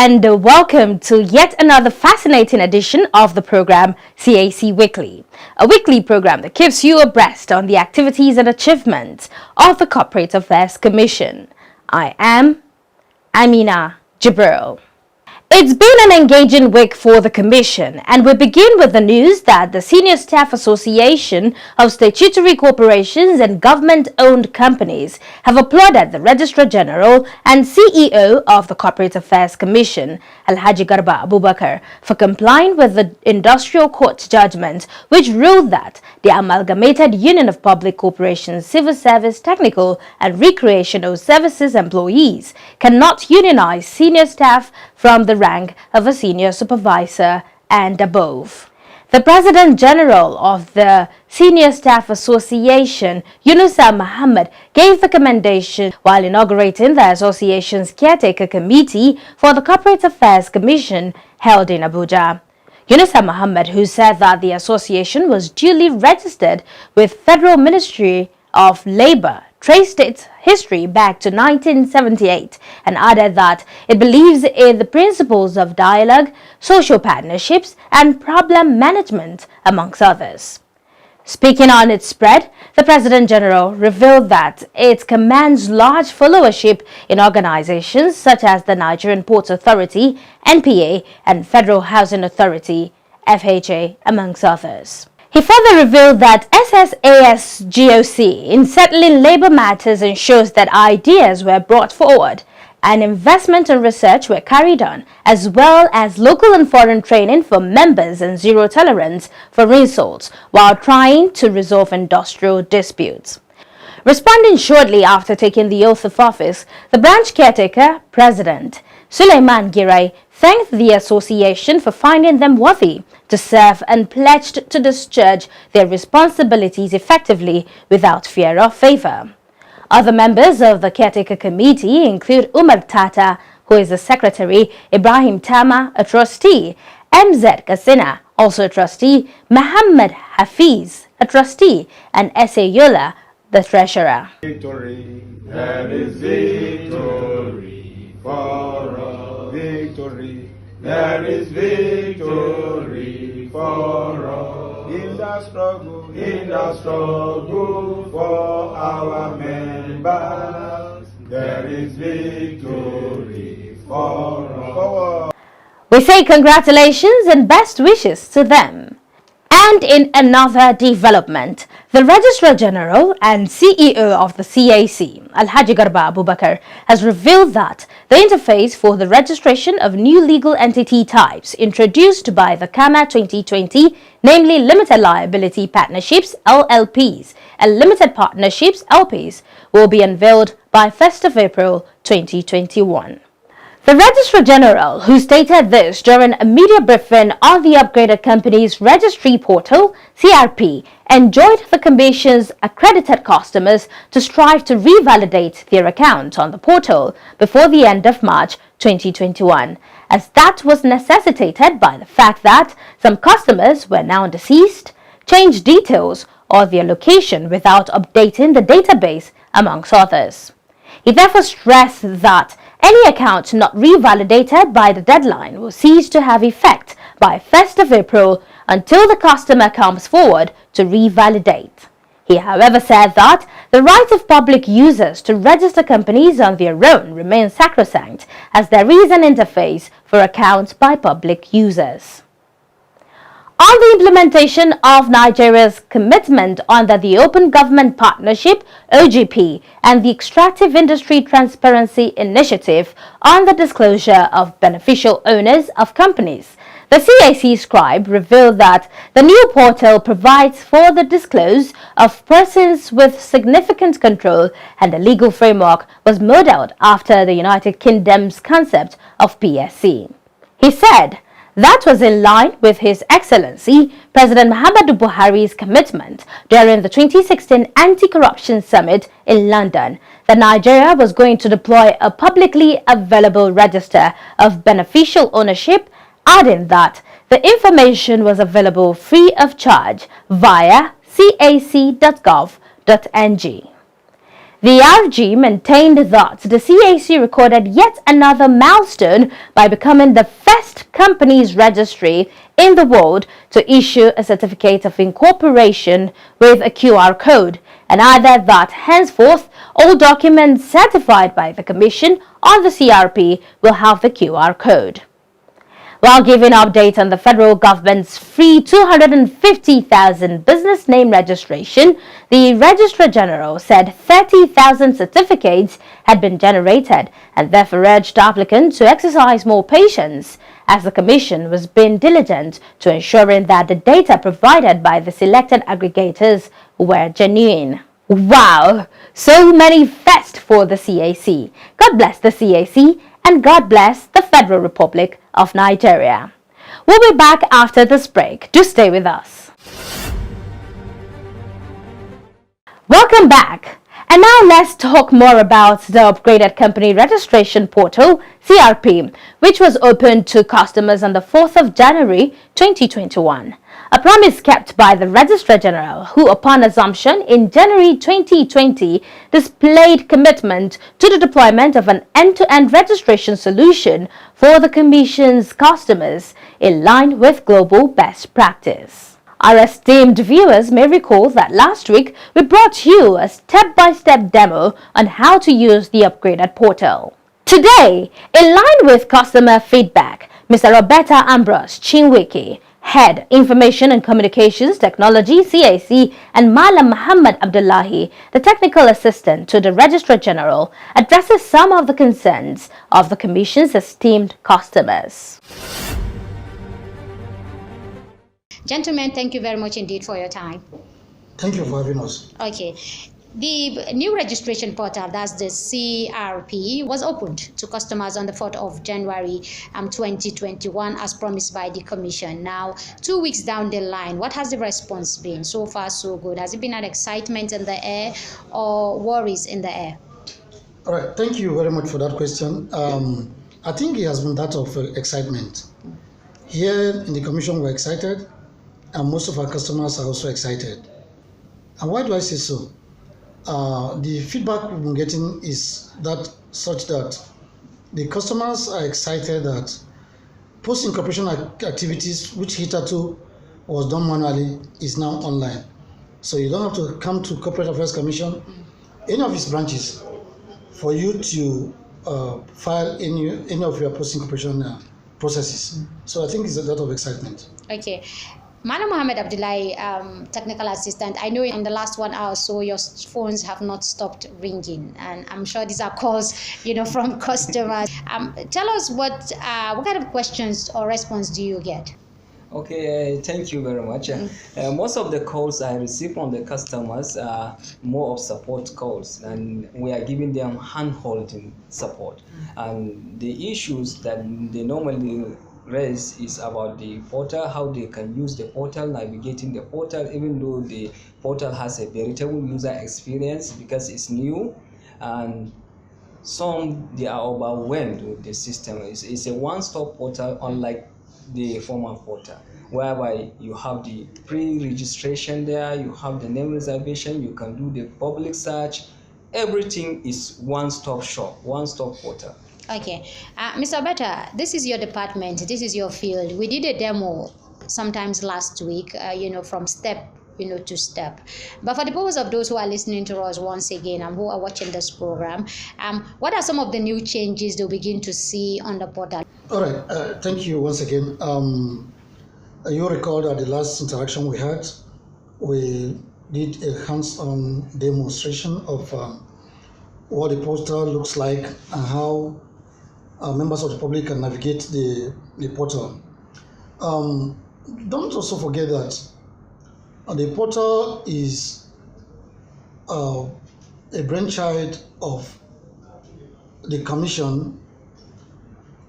and welcome to yet another fascinating edition of the program CAC Weekly, a weekly program that keeps you abreast on the activities and achievements of the Corporate Affairs Commission. I am Amina Jibril. It's been an engaging week for the Commission, and we begin with the news that the Senior Staff Association of Statutory Corporations and Government-Owned Companies have applauded the Registrar General and CEO of the Corporate Affairs Commission, Alhaji Garba Abubakar, for complying with the Industrial Court judgment which ruled that the Amalgamated Union of Public Corporations Civil Service Technical and Recreational Services employees cannot unionize senior staff from the rank of a senior supervisor and above. The President General of the Senior Staff Association, Yunusa Muhammad, gave the commendation while inaugurating the association's caretaker committee for the Corporate Affairs Commission held in Abuja. Yunusa Muhammad, who said that the association was duly registered with Federal Ministry of Labor, traced its history back to 1978 and added that it believes in the principles of dialogue, social partnerships, and problem management, amongst others. Speaking on its spread, the President General revealed that it commands large followership in organizations such as the Nigerian Ports Authority, NPA, and Federal Housing Authority, FHA, amongst others. He further revealed that SSAS GOC in settling labor matters ensures that ideas were brought forward and investment and research were carried on, as well as local and foreign training for members and zero tolerance for insults while trying to resolve industrial disputes. Responding shortly after taking the oath of office, the branch caretaker, President Suleiman Girai, thanked the association for finding them worthy to serve and pledged to discharge their responsibilities effectively without fear or favor. Other members of the caretaker committee include Umar Tata, who is the secretary, Ibrahim Tama, a trustee, MZ Kasina, also a trustee, Muhammad Hafiz, a trustee, and S.A. Yola, the treasurer. Victory, there is victory for us. Victory, there is victory for us. In the struggle for our members, there is victory for us. We say congratulations and best wishes to them. And in another development, the Registrar General and CEO of the CAC, Alhaji Garba Abubakar, has revealed that the interface for the registration of new legal entity types introduced by the CAMA 2020, namely Limited Liability Partnerships LLPs and Limited Partnerships LPs, will be unveiled by 1st of April 2021. The Registrar General, who stated this during a media briefing on the upgraded company's registry portal, CRP, enjoined the Commission's accredited customers to strive to revalidate their account on the portal before the end of March 2021, as that was necessitated by the fact that some customers were now deceased, changed details, or their location without updating the database, amongst others. He therefore stressed that any account not revalidated by the deadline will cease to have effect by 1st of April until the customer comes forward to revalidate. He, however, said that the right of public users to register companies on their own remains sacrosanct, as there is an interface for accounts by public users. On the implementation of Nigeria's commitment under the Open Government Partnership (OGP) and the Extractive Industry Transparency Initiative on the disclosure of beneficial owners of companies, the CAC Scribe revealed that the new portal provides for the disclosure of persons with significant control, and the legal framework was modeled after the United Kingdom's concept of PSC. He said that was in line with His Excellency President Muhammadu Buhari's commitment during the 2016 Anti-Corruption Summit in London that Nigeria was going to deploy a publicly available register of beneficial ownership, adding that the information was available free of charge via cac.gov.ng. The RG maintained that the CAC recorded yet another milestone by becoming the first company's registry in the world to issue a certificate of incorporation with a QR code, and added that henceforth all documents certified by the Commission on the CRP will have the QR code. While giving update on the federal government's free 250,000 business name registration, the Registrar General said 30,000 certificates had been generated and therefore urged applicants to exercise more patience, as the Commission was being diligent to ensuring that the data provided by the selected aggregators were genuine. Wow! So many firsts for the CAC. God bless the CAC and God bless the Federal Republic of Nigeria. We'll be back after this break. Do stay with us. Welcome back. And now let's talk more about the upgraded company registration portal, CRP, which was opened to customers on the 4th of January 2021. A promise kept by the Registrar General, who upon assumption in January 2020 displayed commitment to the deployment of an end-to-end registration solution for the Commission's customers in line with global best practice. Our esteemed viewers may recall that last week we brought you a step-by-step demo on how to use the upgraded portal. Today, in line with customer feedback, Mr. Roberta Ambrose Chinwiki, Head Information and Communications Technology CAC, and Malam Muhammad Abdullahi, the Technical Assistant to the Registrar General, addresses some of the concerns of the Commission's esteemed customers. Gentlemen, thank you very much indeed for your time. Thank you for having us. Okay. The new registration portal, that's the CRP, was opened to customers on the 4th of January 2021 as promised by the Commission. Now, 2 weeks down the line, what has the response been? So far, so good. Has it been an excitement in the air or worries in the air? All right. Thank you very much for that question. I think it has been that of excitement. Here in the Commission, we're excited, and most of our customers are also excited. And why do I say so? The feedback we've been getting is that such that the customers are excited that post-incorporation activities, which hitherto was done manually, is now online. So you don't have to come to Corporate Affairs Commission, any of its branches, for you to file any of your post-incorporation processes. So I think it's a lot of excitement. Okay. Madam Mohammed Abdullahi, technical assistant, I know in the last 1 hour or so your phones have not stopped ringing, and I'm sure these are calls, from customers. Tell us what kind of questions or response do you get? Okay, thank you very much. Most of the calls I receive from the customers are more of support calls, and we are giving them hand-holding support. And the issues that they normally raise is about the portal, how they can use the portal, navigating the portal, even though the portal has a veritable user experience because it's new, and some they are overwhelmed with the system. It's a one-stop portal, unlike the former portal, whereby you have the pre-registration there, you have the name reservation, you can do the public search. Everything is one-stop shop, one-stop portal. Okay. Mr. Betta, this is your department, this is your field. We did a demo sometimes last week, from step to step. But for the purpose of those who are listening to us once again and who are watching this program, what are some of the new changes they'll begin to see on the portal? All right. Thank you once again. You recall that the last interaction we had, we did a hands-on demonstration of what the portal looks like and how members of the public can navigate the portal. Don't also forget that the portal is a brainchild of the Commission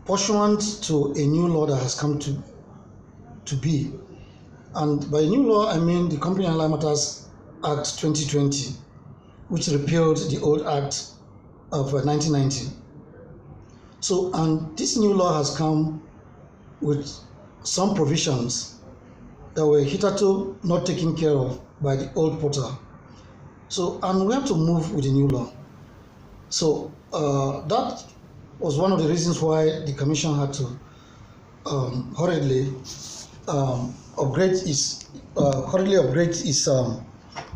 pursuant to a new law that has come to be. And by new law, I mean the Company and Land Matters Act 2020, which repealed the old Act of 1990. So, and this new law has come with some provisions that were hitherto not taken care of by the old portal. So, and we have to move with the new law. So that was one of the reasons why the Commission had to hurriedly upgrade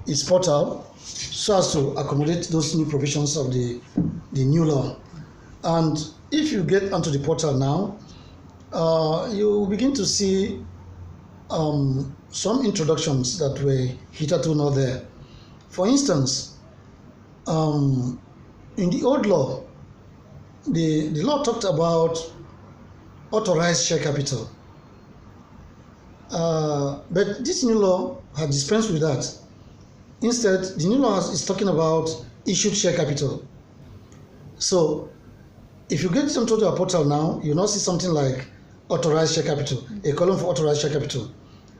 its portal so as to accommodate those new provisions of the new law. And if you get onto the portal now, you begin to see some introductions that were hitherto not there. For instance, in the old law, the law talked about authorized share capital. But this new law had dispensed with that. Instead, the new law is talking about issued share capital. So, if you get onto the portal now, you'll not see something like authorized share capital, a column for authorized share capital.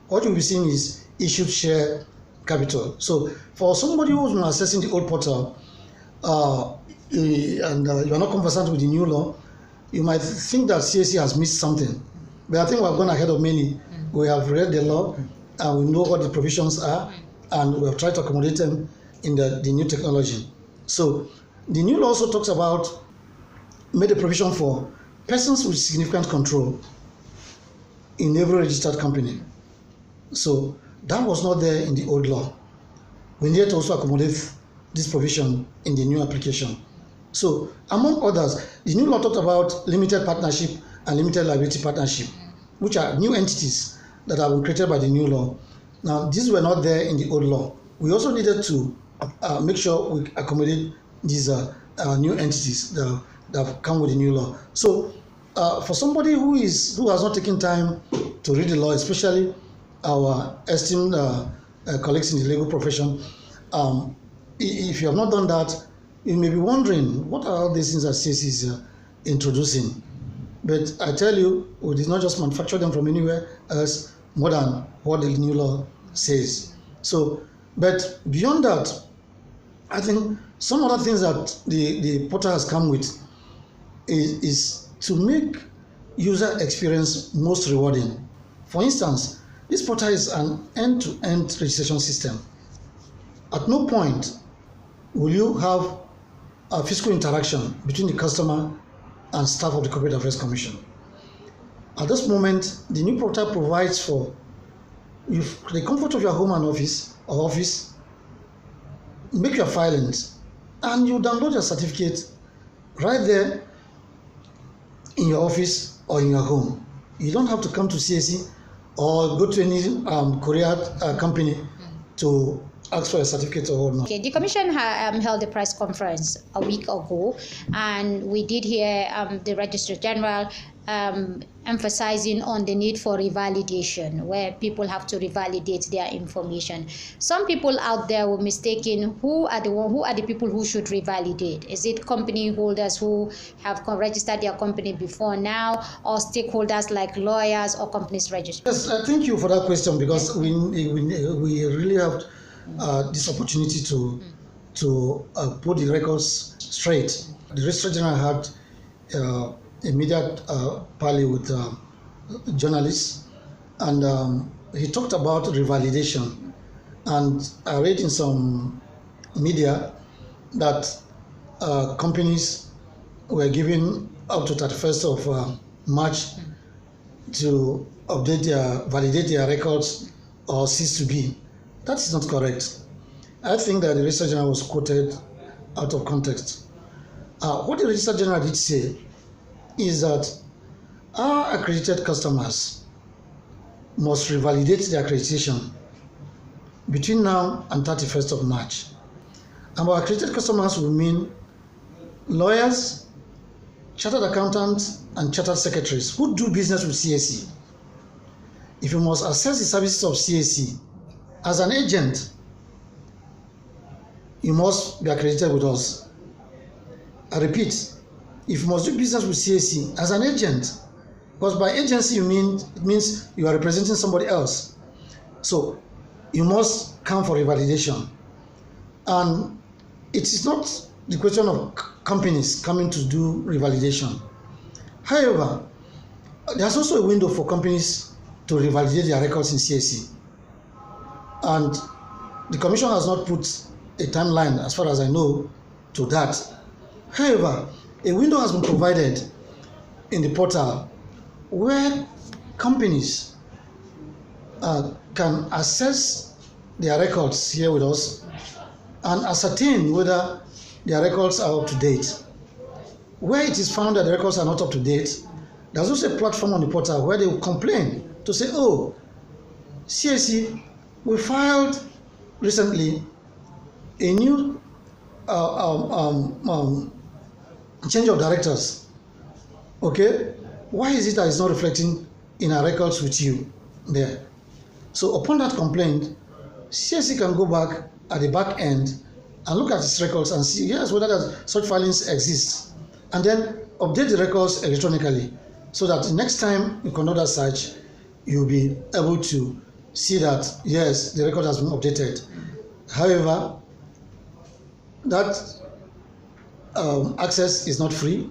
What you'll be seeing is issued share capital. So, for somebody who's been accessing the old portal and you are not conversant with the new law, you might think that CAC has missed something. But I think we have gone ahead of many. We have read the law and we know what the provisions are, and we have tried to accommodate them in the new technology. So the new law also talks about, made a provision for persons with significant control in every registered company. So that was not there in the old law. We need to also accommodate this provision in the new application. So among others, the new law talked about limited partnership and limited liability partnership, which are new entities that have been created by the new law. Now, these were not there in the old law. We also needed to make sure we accommodate these new entities that have come with the new law. So, for somebody who has not taken time to read the law, especially our esteemed colleagues in the legal profession, if you have not done that, you may be wondering, what are all these things that CAC is introducing? But I tell you, we did not just manufacture them from anywhere else more than what the new law says. So, but beyond that, I think some other things that the portal has come with is to make user experience most rewarding. For instance, this portal is an end-to-end registration system. At no point will you have a physical interaction between the customer and staff of the Corporate Affairs Commission. At this moment, the new portal provides for the comfort of your home and office, make your filings, and you download your certificate right there in your office or in your home. You don't have to come to CAC or go to any courier company to ask for a certificate or not. Okay, the Commission held a press conference a week ago, and we did hear the Registrar General emphasizing on the need for revalidation, where people have to revalidate their information. Some people out there were mistaken who are the people who should revalidate. Is it company holders who have registered their company before now, or stakeholders like lawyers or companies registered? Yes, thank you for that question, because we really have this opportunity to put the records straight. The Registrar General had immediate parley with journalists, and he talked about revalidation. And I read in some media that companies were given up to 31st of March to validate their records or cease to be. That is not correct. I think that the Registrar General was quoted out of context. What the Registrar General did say is that our accredited customers must revalidate their accreditation between now and 31st of March. And our accredited customers will mean lawyers, chartered accountants, and chartered secretaries who do business with CAC. If you must access the services of CAC as an agent, you must be accredited with us. I repeat, if you must do business with CAC as an agent, because by agency it means you are representing somebody else. So you must come for revalidation. And it is not the question of companies coming to do revalidation. However, there's also a window for companies to revalidate their records in CAC. And the Commission has not put a timeline, as far as I know, to that. However, a window has been provided in the portal where companies can access their records here with us and ascertain whether their records are up to date. Where it is found that the records are not up to date, there's also a platform on the portal where they will complain to say, oh, CAC, we filed recently a new change of directors. Okay, why is it that it's not reflecting in our records with you there? So upon that complaint, CAC can go back at the back end and look at its records and see, yes, whether such filings exist, and then update the records electronically so that the next time you conduct a search, you'll be able to see that, yes, the record has been updated. However, that access is not free.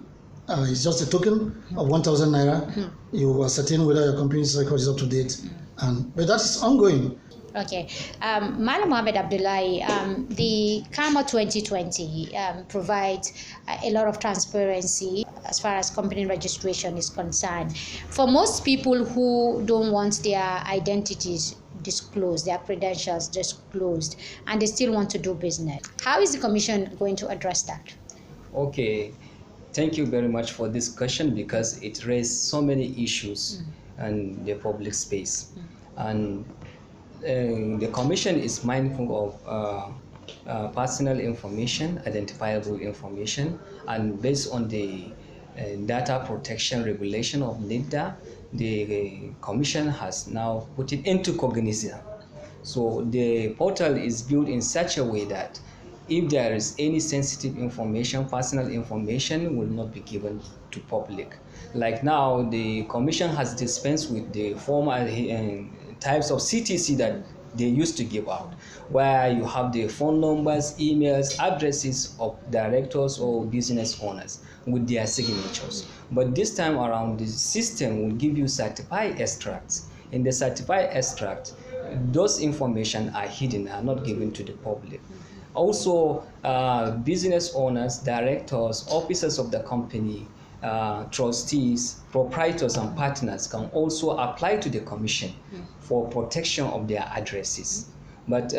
It's just a token of 1,000 naira. You ascertain whether your company's record is up to date, but that is ongoing. Okay, Malam Mohammed Abdullahi, the CAMA 2020 provides a lot of transparency as far as company registration is concerned. For most people who don't want their identities disclosed, their credentials disclosed, and they still want to do business, how is the Commission going to address that? Okay, thank you very much for this question, because it raised so many issues in the public space. And the Commission is mindful of personal information, identifiable information, and based on the data protection regulation of NIDA, the Commission has now put it into cognizance. So the portal is built in such a way that if there is any sensitive information, personal information will not be given to public. Like now, the Commission has dispensed with the former types of CTC that they used to give out, where you have the phone numbers, emails, addresses of directors or business owners with their signatures. But this time around, the system will give you certified extracts. In the certified extract, those information are hidden, are not given to the public. Also, business owners, directors, officers of the company, trustees, proprietors, and partners can also apply to the Commission for protection of their addresses. But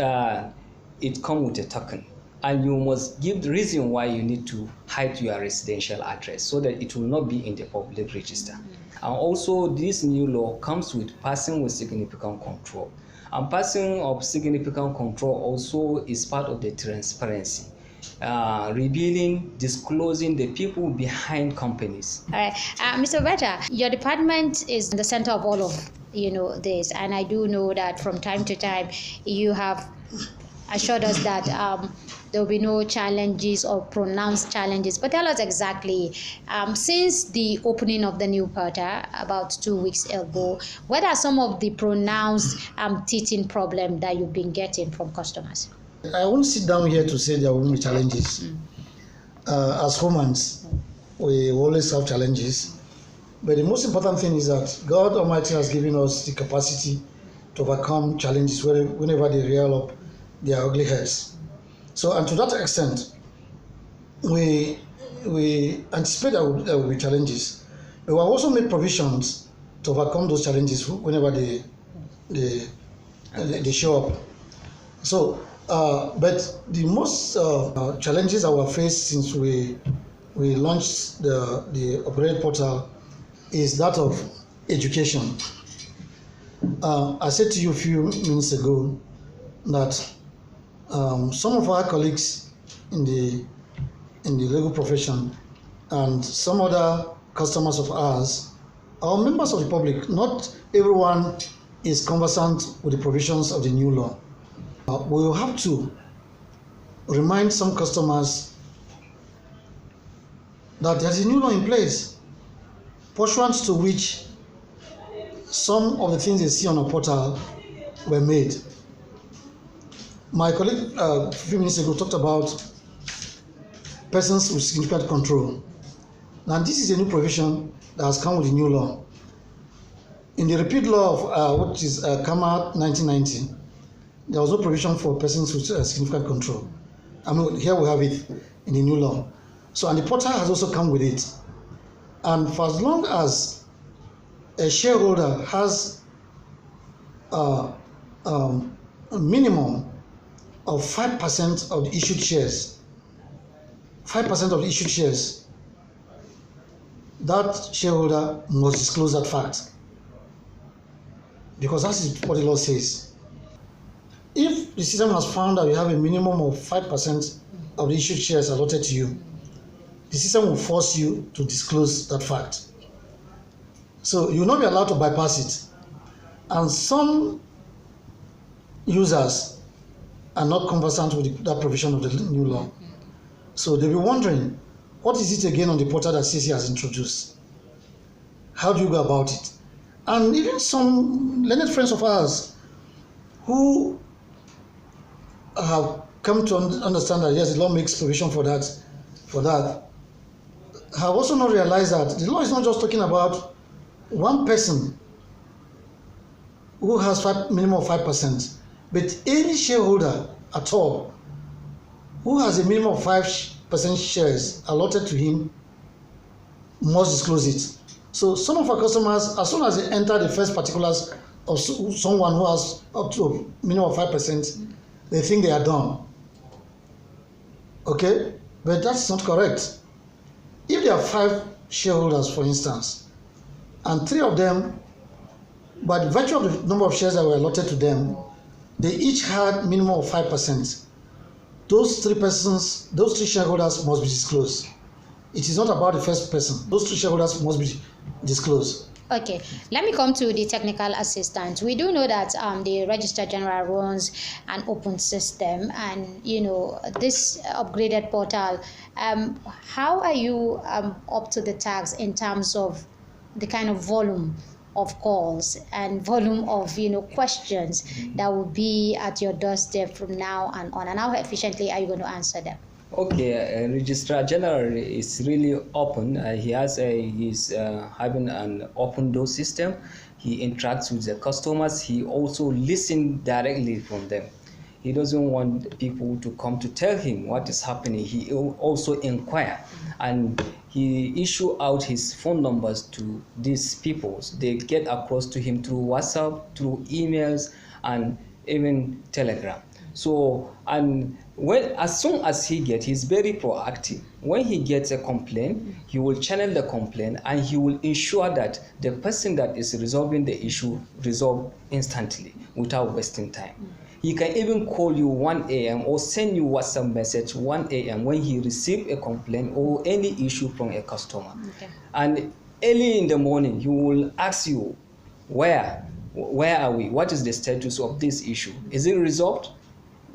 it comes with a token, and you must give the reason why you need to hide your residential address so that it will not be in the public register. And also, this new law comes with person with significant control. And person of significant control also is part of the transparency, revealing, disclosing the people behind companies. All right, Mr. Betta, your department is in the center of all of this, and I do know that from time to time you have assured us that there will be no challenges or pronounced challenges. But tell us exactly, since the opening of the new portal about 2 weeks ago, what are some of the pronounced teething problems that you've been getting from customers? I won't sit down here to say there will be challenges. As humans, we always have challenges. But the most important thing is that God Almighty has given us the capacity to overcome challenges whenever they rear up their ugly heads. So, and to that extent, we anticipate that there will be challenges. But we have also made provisions to overcome those challenges whenever they show up. So, but the most challenges that we have faced since we launched the Operate portal is that of education. I said to you a few minutes ago that some of our colleagues in the legal profession and some other customers of ours are members of the public. Not everyone is conversant with the provisions of the new law. We will have to remind some customers that there's a new law in place, pursuant to which some of the things they see on a portal were made. My colleague a few minutes ago talked about persons with significant control. Now, this is a new provision that has come with the new law. In the repeat law of which is CAMA 1990, there was no provision for persons with significant control. I mean, here we have it in the new law. So, and the portal has also come with it. And for as long as a shareholder has a minimum of 5% of the issued shares, 5% of the issued shares, that shareholder must disclose that fact, because that is what the law says. If the system has found that you have a minimum of 5% of the issued shares allotted to you, the system will force you to disclose that fact. So you will not be allowed to bypass it. And some users are not conversant with that provision of the new law. So they'll be wondering, what is it again on the portal that CAC has introduced? How do you go about it? And even some learned friends of ours who have come to understand that yes, the law makes provision for that, have also not realized that the law is not just talking about one person who has minimum of 5%, but any shareholder at all who has a minimum of 5% shares allotted to him must disclose it. So some of our customers, as soon as they enter the first particulars of someone who has up to a minimum of 5%, they think they are done. Okay? But that's not correct. If there are 5 shareholders, for instance, and 3 of them, by the virtue of the number of shares that were allotted to them, they each had minimum of 5%. Those 3 shareholders must be disclosed. It is not about the first person. Those 3 shareholders must be disclosed. Okay, let me come to the technical assistant. We do know that the Registrar General runs an open system, and this upgraded portal. How are you up to the task in terms of the kind of volume of calls and volume of questions that will be at your doorstep from now and on, and how efficiently are you going to answer them? Okay, Registrar General is really open. He's having an open door system. He interacts with the customers. He also listens directly from them. He doesn't want people to come to tell him what is happening. He also inquire, and he issue out his phone numbers to these people. They get across to him through WhatsApp, through emails, and even Telegram. So, and as soon as he's very proactive. When he gets a complaint, he will channel the complaint, and he will ensure that the person that is resolving the issue resolve instantly without wasting time. He can even call you 1 a.m. or send you WhatsApp message 1 a.m. when he receives a complaint or any issue from a customer. Okay. And early in the morning, he will ask you, where are we? What is the status of this issue? Is it resolved?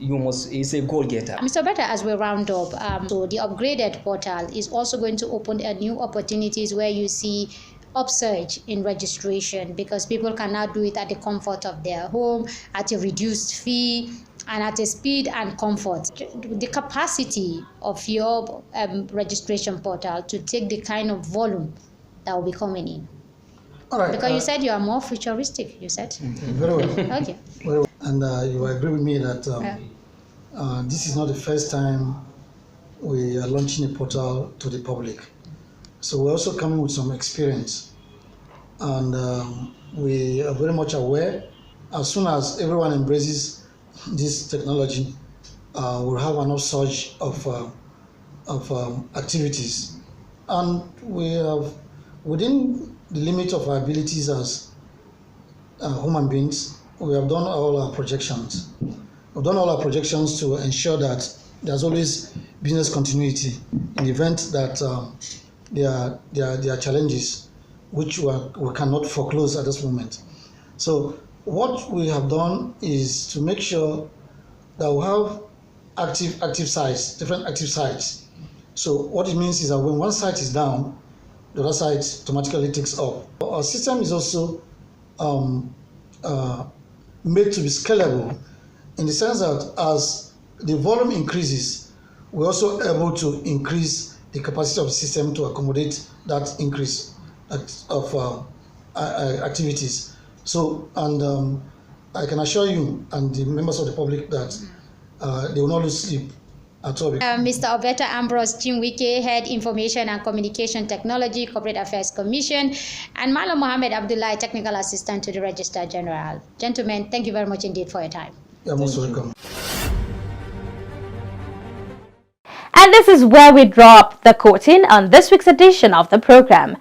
Is a goal getter. Mr. Betta, as we round up, so the upgraded portal is also going to open new opportunities where you see upsurge in registration, because people can now do it at the comfort of their home, at a reduced fee, and at a speed and comfort. The capacity of your registration portal to take the kind of volume that will be coming in. All right. Because you said you are more futuristic, you said? Very well. Okay. Very well. And you agree with me that this is not the first time we are launching a portal to the public. So we're also coming with some experience. And we are very much aware, as soon as everyone embraces this technology, we'll have an upsurge of activities. And we have, within the limit of our abilities as human beings, we have done all our projections. We've done all our projections to ensure that there's always business continuity in the event that there are challenges which we cannot foreclose at this moment. So what we have done is to make sure that we have active sites, different active sites. So what it means is that when one site is down, the other site automatically takes up. Our system is also made to be scalable, in the sense that as the volume increases, we're also able to increase the capacity of the system to accommodate that increase of activities. So, and I can assure you and the members of the public that they will not lose sleep at all. Mr. Alberto Ambrose Chinwike, Head Information and Communication Technology, Corporate Affairs Commission, and Malam Mohammed Abdullah, Technical Assistant to the Registrar General. Gentlemen, thank you very much indeed for your time. You're most welcome. And this is where we draw up the curtain on this week's edition of the program.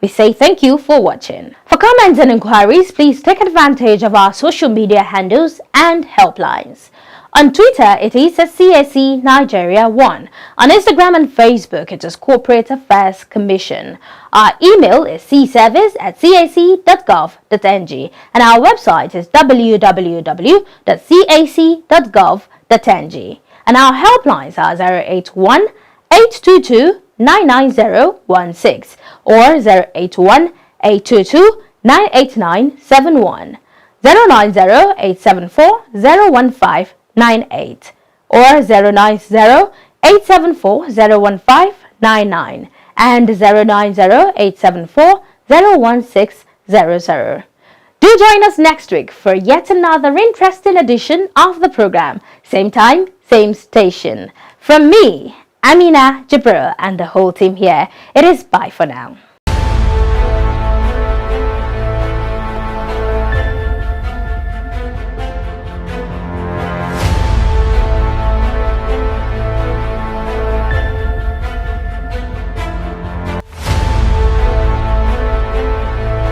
We say thank you for watching. For comments and inquiries, please take advantage of our social media handles and helplines. On Twitter, it is CAC Nigeria 1. On Instagram and Facebook, it is Corporate Affairs Commission. Our email is cservice@cac.gov.ng and our website is www.cac.gov.ng. And our helplines are 081 822 99016 or 081 822 98971, 090 874 015 98 or 090 874 015 99 and 090 874 01600. Do join us next week for yet another interesting edition of the program. Same time, same station. From me, Amina Jibril, and the whole team here, it is bye for now.